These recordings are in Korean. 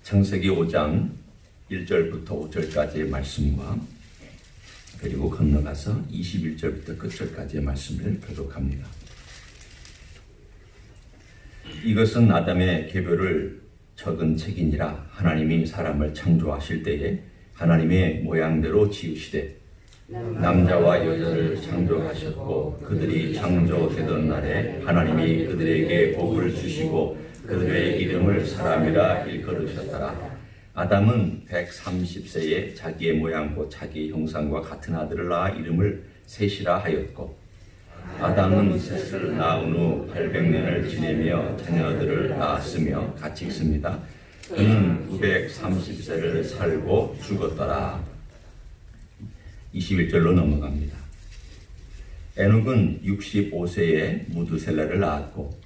창세기 5장 1절부터 5절까지의 말씀과 그리고 건너가서 21절부터 끝절까지의 말씀을 교독합니다. 이것은 아담의 계보를 적은 책이니라. 하나님이 사람을 창조하실 때에 하나님의 모양대로 지으시되 남자와 여자를 창조하셨고 그들이 창조되던 날에 하나님이 그들에게 복을 주시고 그들의 이름을 사람이라 일컬으셨더라. 아담은 130세에 자기의 모양 곧 자기의 형상과 같은 아들을 낳아 이름을 셋이라 하였고 아담은 셋을 낳은 후 800년을 지내며 자녀들을 낳았으며 같이 있습니다. 그는 930세를 살고 죽었더라. 21절로 넘어갑니다. 에녹은 65세에 무두셀라를 낳았고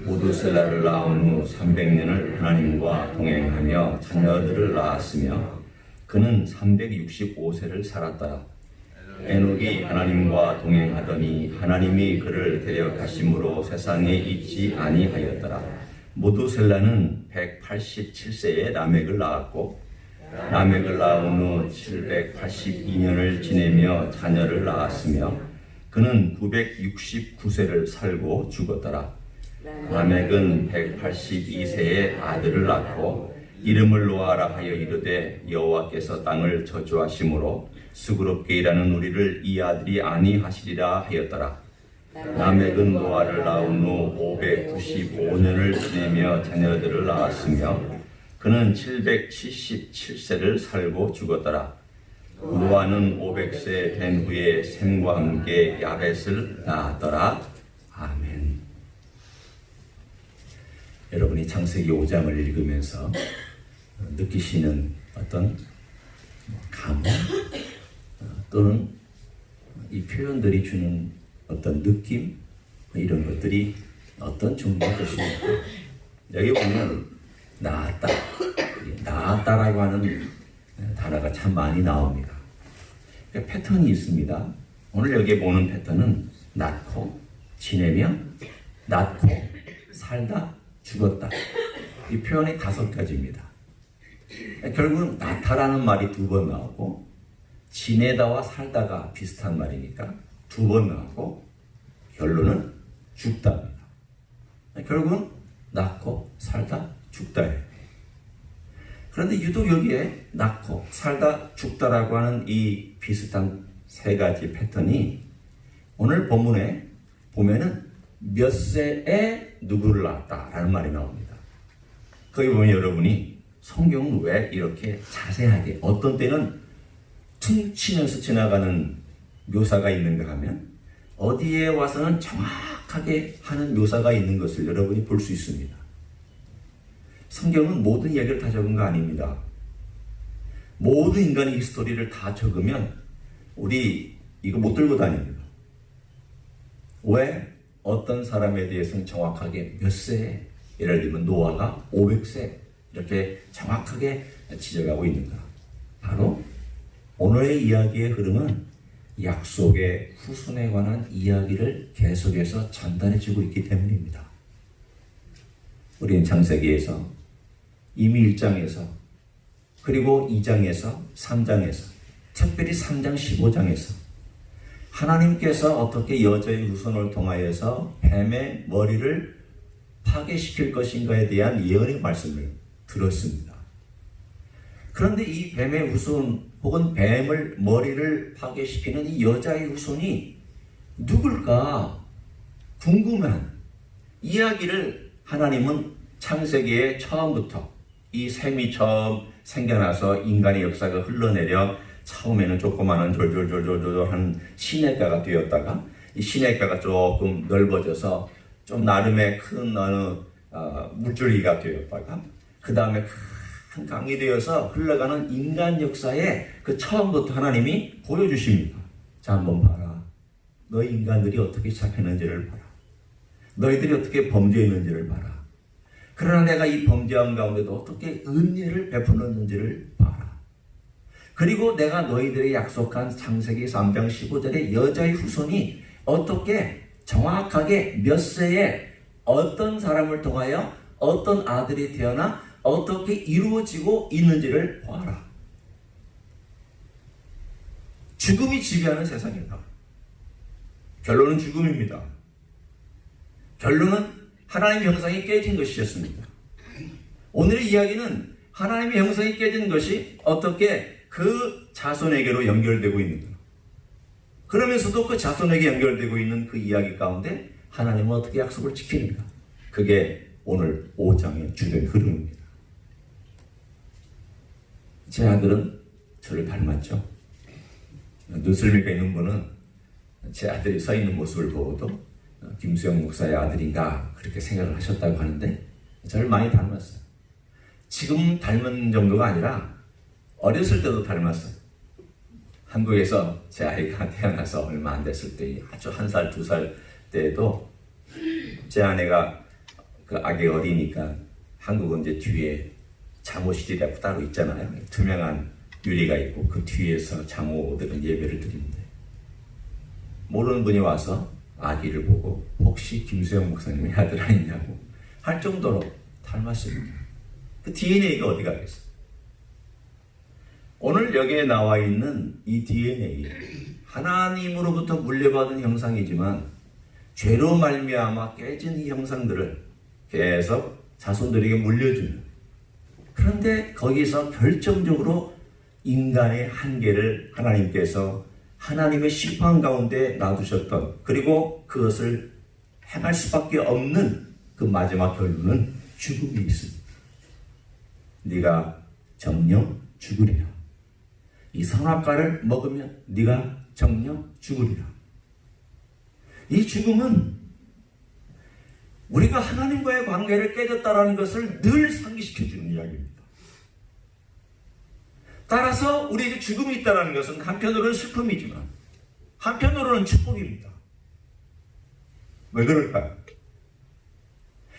무두셀라를 낳은 후 300년을 하나님과 동행하며 자녀들을 낳았으며 그는 365세를 살았더라. 에녹이 하나님과 동행하더니 하나님이 그를 데려가심으로 세상에 있지 아니하였더라. 무두셀라는 187세에 라멕을 낳았고 라멕을 낳은 후 782년을 지내며 자녀를 낳았으며 그는 969세를 살고 죽었더라. 라멕은 182세에 아들을 낳고 이름을 노아라 하여 이르되 여호와께서 땅을 저주하심으로 수고롭게 일하는 우리를 이 아들이 아니하시리라 하였더라. 라멕은 노아를 낳은 후 595년을 지내며 자녀들을 낳았으며 그는 777세를 살고 죽었더라. 노아는 500세 된 후에 셈과 함께 야벳을 낳았더라. 아멘. 여러분이 창세기 5장을 읽으면서 느끼시는 어떤 감흥 또는 이 표현들이 주는 어떤 느낌 이런 것들이 어떤 종류의 것입니까? 여기 보면 낳았다, 낳았다라고 하는 단어가 참 많이 나옵니다. 그러니까 패턴이 있습니다. 오늘 여기 보는 패턴은 낳고 지내며 낳고 살다 죽었다. 이 표현이 5가지입니다. 결국은 낳다라는 말이 2번 나오고 지내다와 살다가 비슷한 말이니까 2번 나오고 결론은 죽다입니다. 결국은 낳고 살다 죽다예요. 그런데 유독 여기에 낳고 살다 죽다라고 하는 이 비슷한 3가지 패턴이 오늘 본문에 보면은 몇 세에 누구를 낳았다라는 말이 나옵니다. 거기 보면 여러분이 성경은 왜 이렇게 자세하게 어떤 때는 퉁치면서 지나가는 묘사가 있는가 하면 어디에 와서는 정확하게 하는 묘사가 있는 것을 여러분이 볼 수 있습니다. 성경은 모든 이야기를 다 적은 거 아닙니다. 모든 인간의 히스토리를 다 적으면 우리 이거 못 들고 다닙니다. 왜? 어떤 사람에 대해서는 정확하게 몇 세에, 예를 들면 노아가 500세 이렇게 정확하게 지적하고 있는가? 바로 오늘의 이야기의 흐름은 약속의 후손에 관한 이야기를 계속해서 전달해주고 있기 때문입니다. 우리는 창세기에서 이미 1장에서 그리고 2장에서 3장에서 특별히 3장 15장에서 하나님께서 어떻게 여자의 후손을 통하여서 뱀의 머리를 파괴시킬 것인가에 대한 예언의 말씀을 들었습니다. 그런데 이 뱀의 후손 혹은 뱀을 머리를 파괴시키는 이 여자의 후손이 누굴까 궁금한 이야기를 하나님은 창세기의 처음부터 이 셈이 처음 생겨나서 인간의 역사가 흘러내려 처음에는 조그마한 졸졸졸졸졸한 시냇가가 되었다가 이 시냇가가 조금 넓어져서 좀 나름의 큰 어느 물줄기가 되었다가 그 다음에 큰 강이 되어서 흘러가는 인간 역사의 그 처음부터 하나님이 보여주십니다. 자, 한번 봐라. 너희 인간들이 어떻게 시작했는지를 봐라. 너희들이 어떻게 범죄했는지를 봐라. 그러나 내가 이 범죄함 가운데도 어떻게 은혜를 베풀었는지를 봐라. 그리고 내가 너희들에게 약속한 창세기 3장 15절의 여자의 후손이 어떻게 정확하게 몇 세에 어떤 사람을 통하여 어떤 아들이 태어나 어떻게 이루어지고 있는지를 보아라. 죽음이 지배하는 세상이다. 결론은 죽음입니다. 결론은 하나님의 형상이 깨진 것이었습니다. 오늘의 이야기는 하나님의 형상이 깨진 것이 어떻게 그 자손에게로 연결되고 있는가. 그러면서도 그 자손에게 연결되고 있는 그 이야기 가운데 하나님은 어떻게 약속을 지키는가. 그게 오늘 5장의 주된 흐름입니다. 제 아들은 저를 닮았죠. 눈썰미가 있는 분은 제 아들이 서 있는 모습을 보고도 김수영 목사의 아들인가 그렇게 생각을 하셨다고 하는데 저를 많이 닮았어요. 지금 닮은 정도가 아니라 어렸을 때도 닮았어요. 한국에서 제 아이가 태어나서 얼마 안 됐을 때 아주 1살, 2살 때에도 제 아내가 그 아기 어리니까 한국은 이제 뒤에 장호실이라고 따로 있잖아요. 투명한 유리가 있고 그 뒤에서 장호들은 예배를 드리는데 모르는 분이 와서 아기를 보고 혹시 김수영 목사님의 아들 아니냐고 할 정도로 닮았습니다. 그 DNA가 어디 가겠어요? 오늘 여기에 나와 있는 이 DNA 하나님으로부터 물려받은 형상이지만 죄로 말미암아 깨진 이 형상들을 계속 자손들에게 물려주는, 그런데 거기서 결정적으로 인간의 한계를 하나님께서 하나님의 심판 가운데 놔두셨던, 그리고 그것을 행할 수밖에 없는 그 마지막 결론은 죽음이 있습니다. 네가 정녕 죽으리라. 이 선악과를 먹으면 네가 정녕 죽으리라. 이 죽음은 우리가 하나님과의 관계를 깨졌다는 것을 늘 상기시켜주는 이야기입니다. 따라서 우리에게 죽음이 있다는 것은 한편으로는 슬픔이지만 한편으로는 축복입니다. 왜 그럴까요?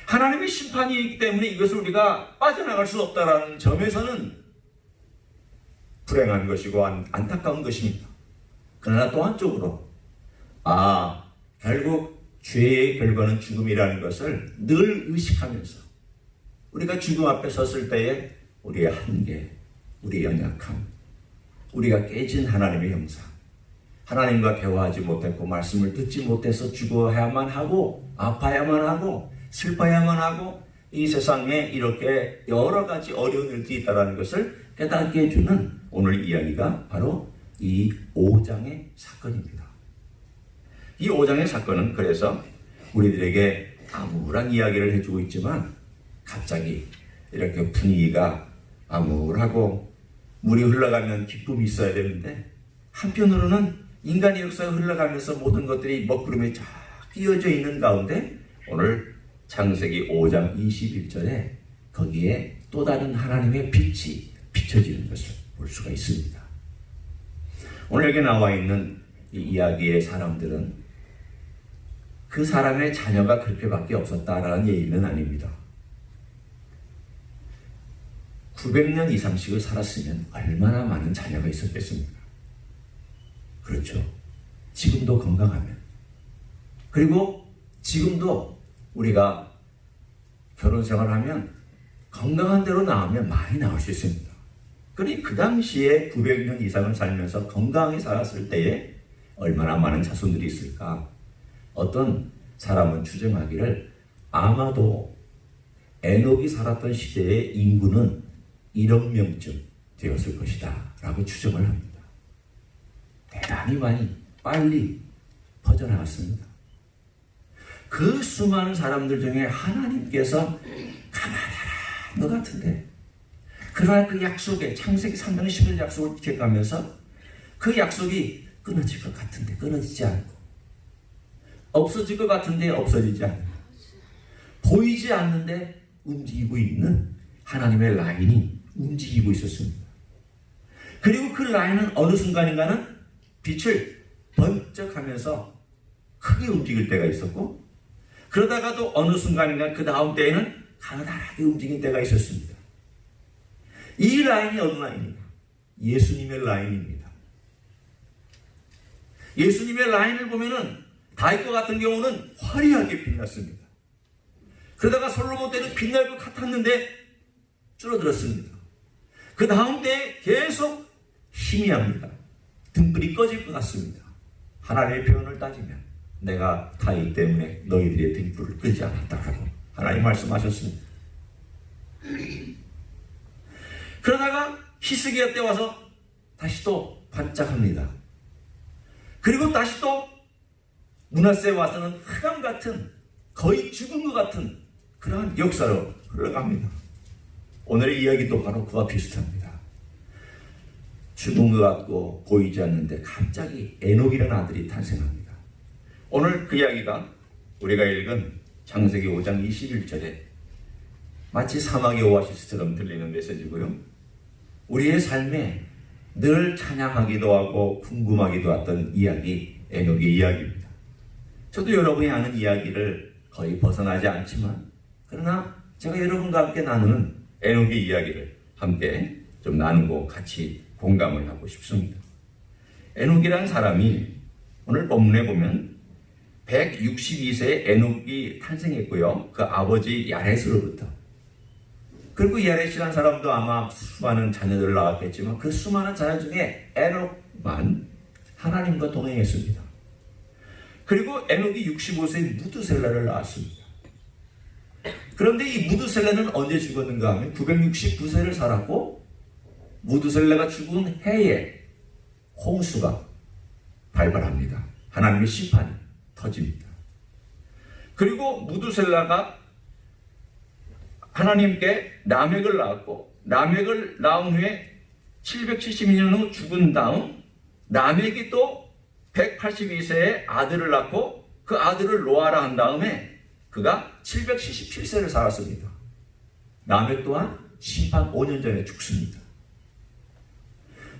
하나님의 심판이 있기 때문에 이것을 우리가 빠져나갈 수 없다는 점에서는 불행한 것이고 안타까운 것입니다. 그러나 또 한쪽으로 결국 죄의 결과는 죽음이라는 것을 늘 의식하면서 우리가 죽음 앞에 섰을 때에 우리의 한계, 우리의 연약함, 우리가 깨진 하나님의 형상, 하나님과 대화하지 못했고 말씀을 듣지 못해서 죽어야만 하고 아파야만 하고 슬퍼야만 하고 이 세상에 이렇게 여러 가지 어려운 일들이 있다는 것을 깨닫게 해주는 오늘 이야기가 바로 이 5장의 사건입니다. 이 5장의 사건은 그래서 우리들에게 암울한 이야기를 해주고 있지만 갑자기 이렇게 분위기가 암울하고 물이 흘러가면 기쁨이 있어야 되는데 한편으로는 인간의 역사가 흘러가면서 모든 것들이 먹구름에 쫙 끼어져 있는 가운데 오늘 창세기 5장 21절에 거기에 또 다른 하나님의 빛이 비춰지는 것을 볼 수가 있습니다. 오늘 여기 나와 있는 이 이야기의 사람들은 그 사람의 자녀가 그렇게밖에 없었다라는 얘기는 아닙니다. 900년 이상씩을 살았으면 얼마나 많은 자녀가 있었겠습니까? 그렇죠. 지금도 건강하면. 그리고 지금도 우리가 결혼 생활하면 건강한 대로 나오면 많이 나올 수 있습니다. 그러니 그 당시에 900년 이상을 살면서 건강히 살았을 때에 얼마나 많은 자손들이 있을까? 어떤 사람은 추정하기를 아마도 에녹이 살았던 시대의 인구는 1억 명쯤 되었을 것이다 라고 추정을 합니다. 대단히 많이 빨리 퍼져나갔습니다. 그 수많은 사람들 중에 하나님께서 가만하라 너 같은데, 그러나 그 약속에 창세기 3장 11절 약속을 지켜가면서 그 약속이 끊어질 것 같은데 끊어지지 않고, 없어질 것 같은데 없어지지 않고, 보이지 않는데 움직이고 있는 하나님의 라인이 움직이고 있었습니다. 그리고 그 라인은 어느 순간인가는 빛을 번쩍하면서 크게 움직일 때가 있었고, 그러다가도 어느 순간인가 그 다음 때에는 가느다랗게 움직인 때가 있었습니다. 이 라인이 어느 라인입니까? 예수님의 라인입니다. 예수님의 라인을 보면은 다윗과 같은 경우는 화려하게 빛났습니다. 그러다가 솔로몬 때는 빛날 것 같았는데 줄어들었습니다. 그 다음 때에 계속 희미합니다. 등불이 꺼질 것 같습니다. 하나님의 표현을 따지면 내가 타이기 때문에 너희들의 등불을 끄지 않았다라고 하나님 말씀하셨습니다. 그러다가 히스기야 때 와서 다시 또 반짝합니다. 그리고 다시 또 므낫세에 와서는 흑암 같은, 거의 죽은 것 같은 그러한 역사로 흘러갑니다. 오늘의 이야기도 바로 그와 비슷합니다. 죽은 것 같고 보이지 않는데 갑자기 에녹이라는 아들이 탄생합니다. 오늘 그 이야기가 우리가 읽은 창세기 5장 21절에 마치 사막의 오아시스처럼 들리는 메시지고요. 우리의 삶에 늘 찬양하기도 하고 궁금하기도 했던 이야기, 에녹의 이야기입니다. 저도 여러분이 아는 이야기를 거의 벗어나지 않지만, 그러나 제가 여러분과 함께 나누는 에녹의 이야기를 함께 좀 나누고 같이 공감을 하고 싶습니다. 에녹이라는 사람이 오늘 본문에 보면 162세에 에녹이 탄생했고요. 그 아버지 야렛으로부터. 그리고 야렛이라는 사람도 아마 수많은 자녀들을 낳았겠지만 그 수많은 자녀 중에 에녹만 하나님과 동행했습니다. 그리고 에녹이 65세에 무드셀라를 낳았습니다. 그런데 이 무드셀라는 언제 죽었는가 하면 969세를 살았고, 무드셀라가 죽은 해에 홍수가 발발합니다. 하나님의 심판이 터집니다. 그리고 무드셀라가 하나님께 라멕을 낳았고, 라멕을 낳은 후에 772년 후 죽은 다음 라멕이 또 182세에 아들을 낳고 그 아들을 노아라 한 다음에 그가 777세를 살았습니다. 라멕 또한 심판 5년 전에 죽습니다.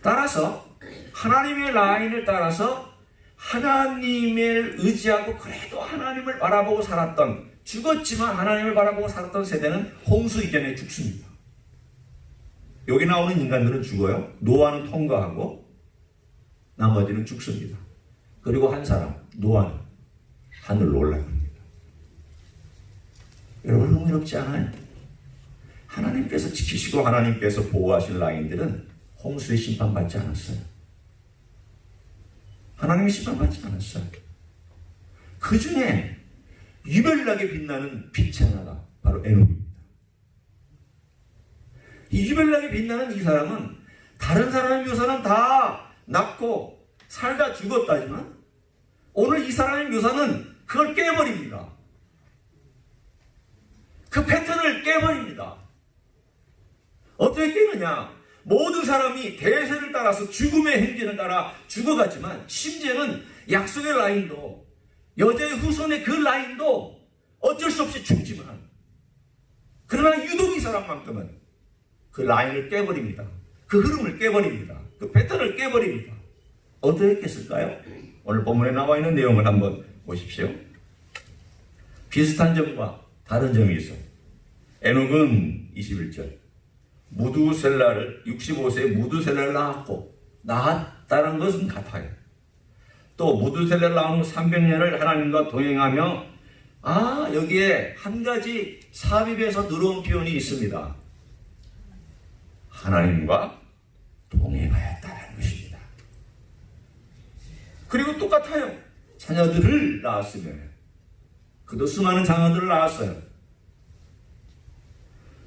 따라서 하나님의 라인을 따라서 하나님을 의지하고 그래도 하나님을 바라보고 살았던, 죽었지만 하나님을 바라보고 살았던 세대는 홍수 이전에 죽습니다. 여기 나오는 인간들은 죽어요. 노아는 통과하고 나머지는 죽습니다. 그리고 한 사람, 노아는 하늘로 올라갑니다. 여러분, 흥미롭지 않아요? 하나님께서 지키시고 하나님께서 보호하신 라인들은 홍수의 심판받지 않았어요. 하나님의 심판받지 않았어요. 그 중에 유별나게 빛나는 빛 하나가 바로 에녹입니다. 이 유별나게 빛나는 이 사람은 다른 사람의 묘사는 다 낳고 살다 죽었다지만 오늘 이 사람의 묘사는 그걸 깨버립니다. 그 패턴을 깨버립니다. 어떻게 깨느냐? 모든 사람이 대세를 따라서 죽음의 행진을 따라 죽어갔지만, 심지어는 약속의 라인도, 여자의 후손의 그 라인도 어쩔 수 없이 죽지만, 그러나 유독 이 사람만큼은 그 라인을 깨버립니다. 그 흐름을 깨버립니다. 그 패턴을 깨버립니다. 어떻게 깼을까요? 오늘 본문에 나와 있는 내용을 한번 보십시오. 비슷한 점과 다른 점이 있어요. 에녹은 21절 무두셀라를 65세에 무두셀라를 낳았다는 것은 같아요. 또 무두셀라를 낳은 후 300년을 하나님과 동행하며, 여기에 한 가지 삽입에서 들어온 표현이 있습니다. 하나님과 동행하였다는 것입니다. 그리고 똑같아요. 자녀들을 낳았으며, 그도 수많은 자녀들을 낳았어요.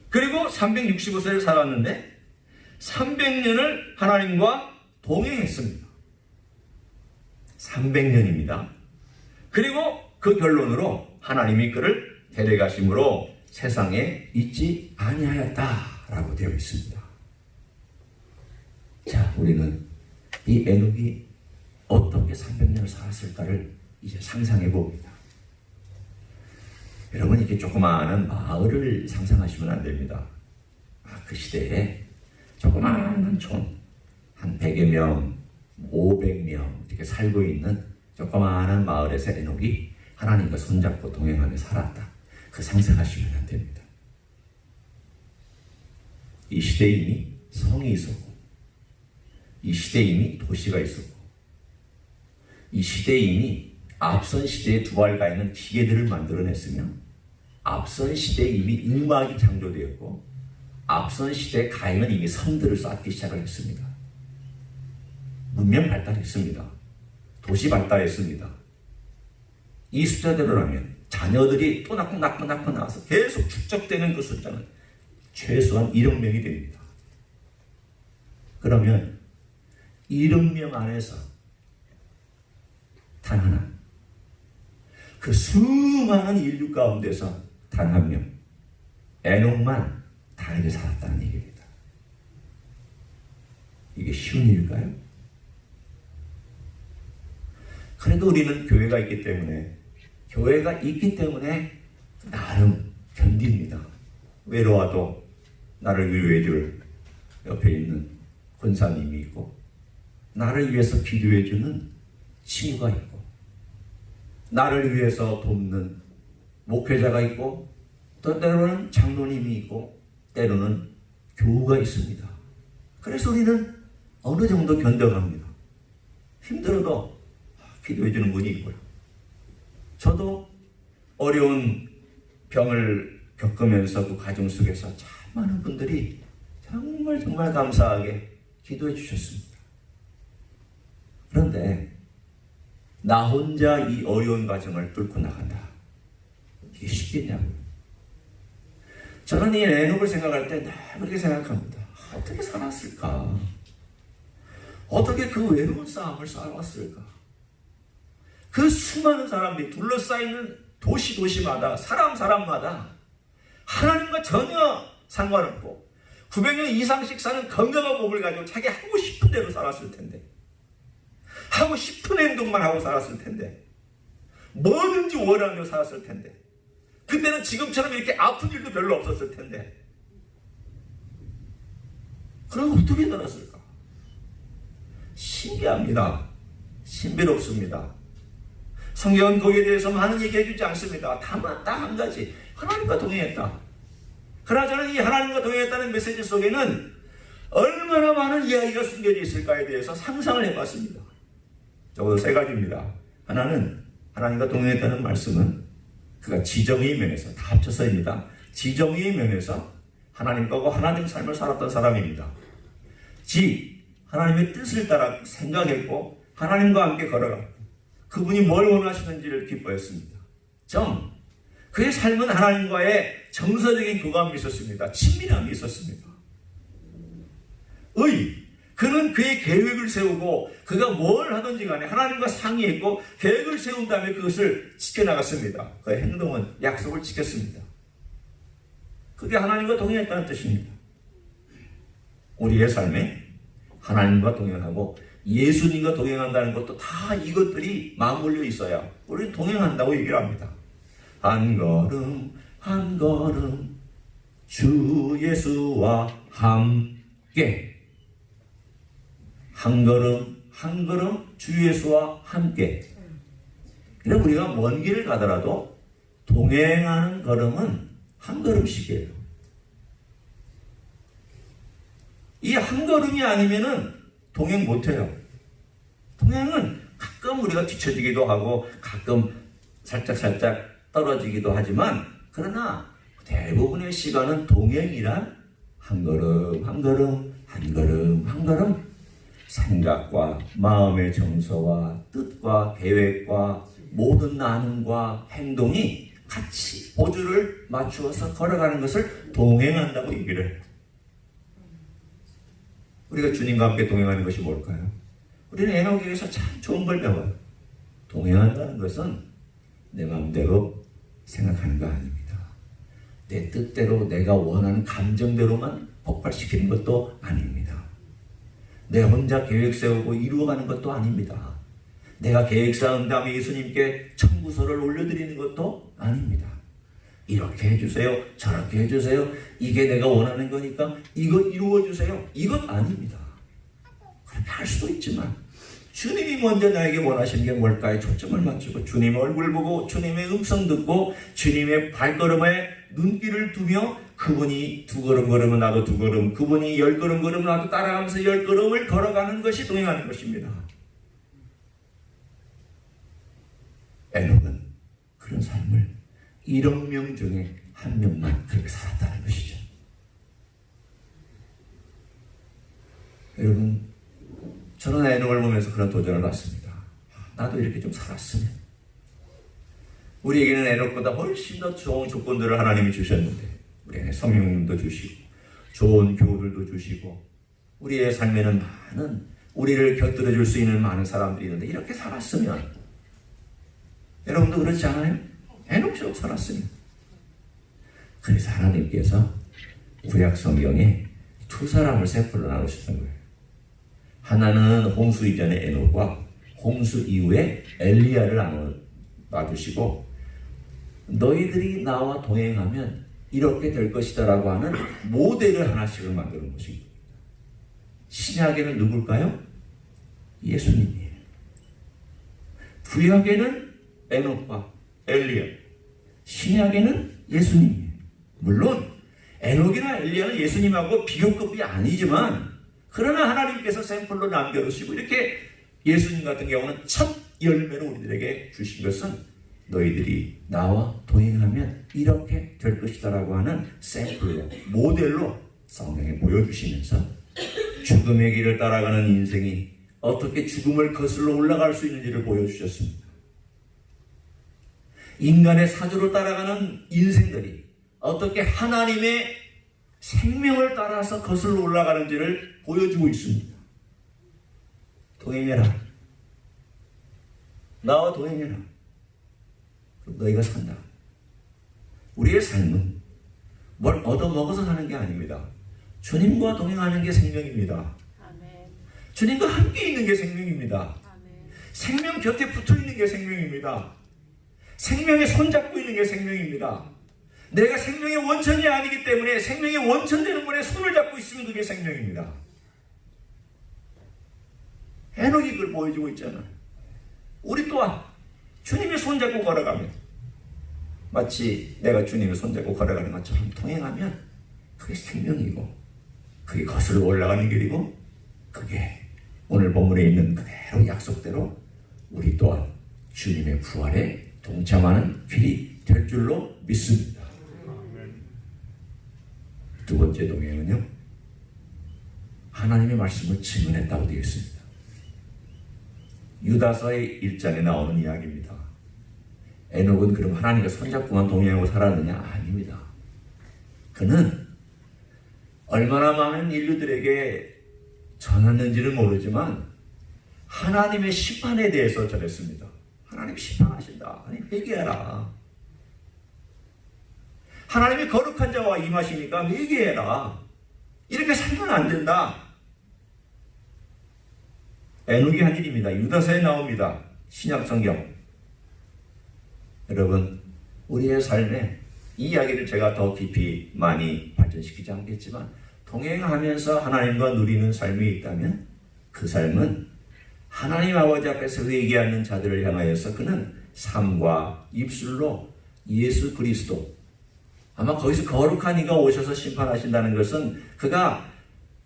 그리고 365세를 살았는데 300년을 하나님과 동행했습니다. 300년입니다. 그리고 그 결론으로 하나님이 그를 데려가심으로 세상에 있지 아니하였다라고 되어 있습니다. 자, 우리는 이 에녹이 어떻게 300년을 살았을까를 이제 상상해 봅니다. 여러분, 이렇게 조그마한 마을을 상상하시면 안 됩니다. 그 시대에 조그마한 촌, 한 100여 명, 500명 이렇게 살고 있는 조그마한 마을에서 에녹이 하나님과 손잡고 동행하며 살았다. 그 상상하시면 안 됩니다. 이 시대에 이미 성이 있었고, 이 시대에 이미 도시가 있었고, 이 시대에 이미 앞선 시대에 두발가 있는 기계들을 만들어냈으며, 앞선 시대에 이미 음악이 창조되었고, 앞선 시대 가인은 이미 성들을 쌓기 시작을 했습니다. 문명 발달했습니다. 도시 발달했습니다. 이 숫자대로라면 자녀들이 또 낳고 나와서 계속 축적되는 그 숫자는 최소한 1억 명이 됩니다. 그러면 1억 명 안에서 단 하나, 그 수많은 인류 가운데서 단 한 명, 에녹만 다르게 살았다는 얘기입니다. 이게 쉬운 일일까요? 그래도 우리는 교회가 있기 때문에 나름 견딥니다. 외로워도 나를 위로해 줄 옆에 있는 권사님이 있고, 나를 위해서 기도해 주는 친구가 있고, 나를 위해서 돕는 목회자가 있고, 또 때로는 장로님이 있고, 때로는 교우가 있습니다. 그래서 우리는 어느 정도 견뎌갑니다. 힘들어도 기도해 주는 분이 있고요. 저도 어려운 병을 겪으면서 그 과정 속에서 참 많은 분들이 정말 감사하게 기도해 주셨습니다. 그런데 나 혼자 이 어려운 과정을 뚫고 나간다. 이게 쉽겠냐고요. 저는 이 에녹을 생각할 때 늘 그렇게 생각합니다. 어떻게 살았을까? 어떻게 그 외로운 싸움을 살아왔을까? 그 수많은 사람들이 둘러싸이는 도시마다 사람마다 하나님과 전혀 상관없고 900년 이상씩 사는 건강한 몸을 가지고 자기 하고 싶은 대로 살았을 텐데, 하고 싶은 행동만 하고 살았을 텐데, 뭐든지 원하는 대로 살았을 텐데, 그때는 지금처럼 이렇게 아픈 일도 별로 없었을 텐데, 그럼 어떻게 살았을까? 신기합니다. 신비롭습니다. 성경은 거기에 대해서 많은 얘기해 주지 않습니다. 다만 딱 한 가지, 하나님과 동행했다. 그러나 저는 이 하나님과 동행했다는 메시지 속에는 얼마나 많은 이야기가 숨겨져 있을까에 대해서 상상을 해봤습니다. 적어도 세 가지입니다. 하나는 하나님과 동행했다는 말씀은 그가 지정의 면에서, 다 합쳐서입니다. 지정의 면에서 하나님과 하나님 삶을 살았던 사람입니다. 하나님의 뜻을 따라 생각했고 하나님과 함께 걸어갔고 그분이 뭘 원하시는지를 기뻐했습니다. 그의 삶은 하나님과의 정서적인 교감이 있었습니다. 친밀함이 있었습니다. 그는 그의 계획을 세우고 그가 뭘 하든지 간에 하나님과 상의했고 계획을 세운 다음에 그것을 지켜나갔습니다. 그의 행동은 약속을 지켰습니다. 그게 하나님과 동행했다는 뜻입니다. 우리의 삶에 하나님과 동행하고 예수님과 동행한다는 것도 다 이것들이 맞물려 있어야 우리는 동행한다고 얘기를 합니다. 한 걸음 한 걸음 주 예수와 함께, 한 걸음 한 걸음 주 예수와 함께. 그럼 우리가 먼 길을 가더라도 동행하는 걸음은 한 걸음씩이에요. 이 한 걸음이 아니면은 동행 못해요. 동행은 가끔 우리가 뒤처지기도 하고 가끔 살짝 떨어지기도 하지만, 그러나 대부분의 시간은 동행이란 한 걸음 한 걸음 한 걸음 한 걸음 생각과 마음의 정서와 뜻과 계획과 모든 나눔과 행동이 같이 보조를 맞추어서 걸어가는 것을 동행한다고 얘기를 해요. 우리가 주님과 함께 동행하는 것이 뭘까요? 우리는 에녹에게서 참 좋은 걸 배워요. 동행한다는 것은 내 마음대로 생각하는 거 아닙니다. 내 뜻대로 내가 원하는 감정대로만 폭발시키는 것도 아닙니다. 내 혼자 계획 세우고 이루어가는 것도 아닙니다. 내가 계획 세운 다음에 예수님께 청구서를 올려드리는 것도 아닙니다. 이렇게 해주세요, 저렇게 해주세요, 이게 내가 원하는 거니까 이거 이루어주세요, 이것 아닙니다. 그렇게 할 수도 있지만 주님이 먼저 나에게 원하시는 게 뭘까에 초점을 맞추고 주님의 얼굴 보고 주님의 음성 듣고 주님의 발걸음에 눈길을 두며 그분이 2걸음 걸으면 나도 2걸음, 그분이 10걸음 걸으면 나도 따라가면서 10걸음을 걸어가는 것이 동행하는 것입니다. 에녹은 그런 삶을 1억 명 중에 한 명만 그렇게 살았다는 것이죠. 여러분, 저는 에녹을 보면서 그런 도전을 받습니다. 나도 이렇게 좀 살았으면. 우리에게는 에녹보다 훨씬 더 좋은 조건들을 하나님이 주셨는데, 우리에게 성령님도 주시고 좋은 교우들도 주시고 우리의 삶에는 많은 우리를 곁들여 줄 수 있는 많은 사람들이 있는데, 이렇게 살았으면, 여러분도 그렇지 않아요? 에녹처럼 살았으면. 그래서 하나님께서 구약 성경에 두 사람을 세포로 나누셨던 거예요. 하나는 홍수 이전의 에녹과 홍수 이후에 엘리야를 놔두시고, 너희들이 나와 동행하면 이렇게 될 것이다 라고 하는 모델을 하나씩을 만드는 것입니다. 신약에는 누굴까요? 예수님이에요. 구약에는 에녹과 엘리야, 신약에는 예수님이에요. 물론 에녹이나 엘리야는 예수님하고 비교급이 아니지만, 그러나 하나님께서 샘플로 남겨두시고 이렇게 예수님 같은 경우는 첫 열매를 우리들에게 주신 것은 너희들이 나와 동행하면 이렇게 될 것이다 라고 하는 샘플로, 모델로 성경에 보여주시면서 죽음의 길을 따라가는 인생이 어떻게 죽음을 거슬러 올라갈 수 있는지를 보여주셨습니다. 인간의 사조로 따라가는 인생들이 어떻게 하나님의 생명을 따라서 거슬러 올라가는지를 보여주고 있습니다. 동행해라. 나와 동행해라. 그럼 너희가 산다. 우리의 삶은 뭘 얻어먹어서 사는 게 아닙니다. 주님과 동행하는 게 생명입니다. 아멘. 주님과 함께 있는 게 생명입니다. 아멘. 생명 곁에 붙어 있는 게 생명입니다. 생명에 손잡고 있는 게 생명입니다. 내가 생명의 원천이 아니기 때문에 생명의 원천 되는 분의 손을 잡고 있으면 그게 생명입니다. 에녹이 그걸 보여주고 있잖아요. 우리 또한 주님의 손잡고 걸어가면, 마치 내가 주님의 손잡고 걸어가는 것처럼 통행하면 그게 생명이고, 그게 거슬러 올라가는 길이고, 그게 오늘 본문에 있는 그대로 약속대로 우리 또한 주님의 부활에 동참하는 길이 될 줄로 믿습니다. 두 번째 동행은요, 하나님의 말씀을 증언했다고 되어 있습니다. 유다서의 1장에 나오는 이야기입니다. 에녹은 그럼 하나님과 손잡고만 동행하고 살았느냐? 아닙니다. 그는 얼마나 많은 인류들에게 전했는지는 모르지만 하나님의 심판에 대해서 전했습니다. 하나님 심판하신다. 하나님 회개해라. 하나님이 거룩한 자와 임하시니까 회개해라. 이렇게 살면 안 된다. 에녹이 한 일입니다. 유다서에 나옵니다. 신약성경. 여러분, 우리의 삶에 이 이야기를 제가 더 깊이 많이 발전시키지 않겠지만, 동행하면서 하나님과 누리는 삶이 있다면 그 삶은 하나님 아버지 앞에서 회개하는 자들을 향하여서 그는 삶과 입술로 예수 그리스도, 아마 거기서 거룩한 이가 오셔서 심판하신다는 것은 그가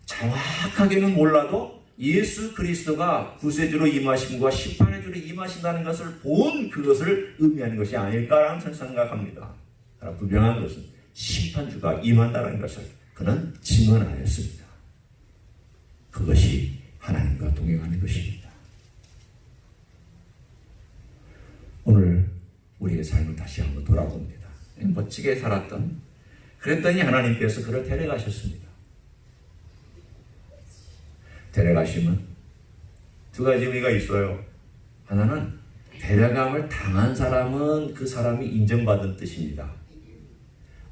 정확하게는 몰라도 예수 그리스도가 구세주로 임하심과 심판의 주로 임하신다는 것을 본 그것을 의미하는 것이 아닐까라는 저는 생각합니다. 그러나 분명한 것은 심판주가 임한다는 것을 그는 증언하였습니다. 그것이 하나님과 동행하는 것입니다. 오늘 우리의 삶을 다시 한번 돌아봅니다. 멋지게 살았던, 그랬더니 하나님께서 그를 데려가셨습니다. 데려가시면 두 가지 의미가 있어요. 하나는 데려감을 당한 사람은 그 사람이 인정받은 뜻입니다.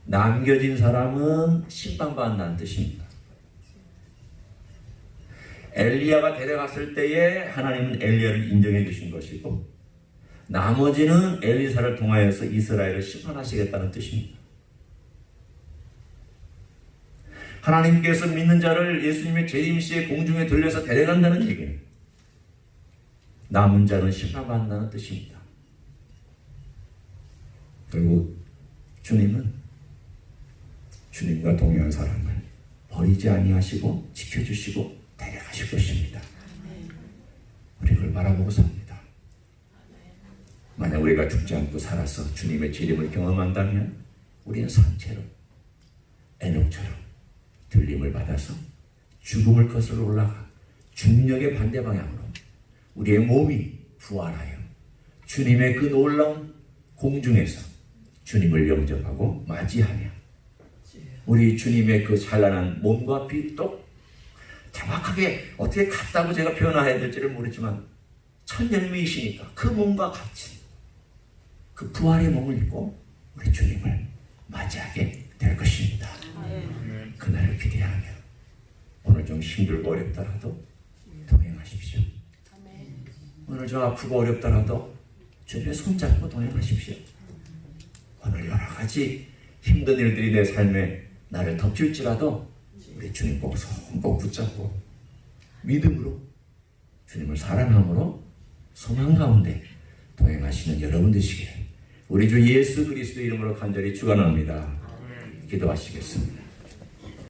남겨진 사람은 심판받는다는 뜻입니다. 엘리야가 데려갔을 때에 하나님은 엘리야를 인정해 주신 것이고, 나머지는 엘리사를 통하여서 이스라엘을 심판하시겠다는 뜻입니다. 하나님께서 믿는 자를 예수님의 재림시에 공중에 들려서 데려간다는 얘기는 남은 자는 심판받는다는 뜻입니다. 결국 주님은 주님과 동행한 사람을 버리지 아니하시고 지켜주시고 데려가실 것입니다. 우리 그걸 바라보고 삽니다. 만약 우리가 죽지 않고 살아서 주님의 재림을 경험한다면 우리는 산채로 에녹처럼 들림을 받아서 죽음을 거슬러 올라가 중력의 반대 방향으로 우리의 몸이 부활하여 주님의 그 놀라운 공중에서 주님을 영접하고 맞이하며 우리 주님의 그 찬란한 몸과 빛도 정확하게 어떻게 같다고 제가 표현해야 될지를 모르지만 천년미이시니까 그 몸과 같이 그 부활의 몸을 입고 우리 주님을 맞이하게 될 것입니다. 그날을 기대하며 오늘 좀 힘들고 어렵더라도 동행하십시오. 오늘 좀 아프고 어렵더라도 주님의 손잡고 동행하십시오. 오늘 여러 가지 힘든 일들이 내 삶에 나를 덮칠지라도 우리 주님 꼭 붙잡고 믿음으로 주님을 사랑함으로 소망 가운데 동행하시는 여러분 되시기를 우리 주 예수 그리스도의 이름으로 간절히 축원합니다. 기도하시겠습니다.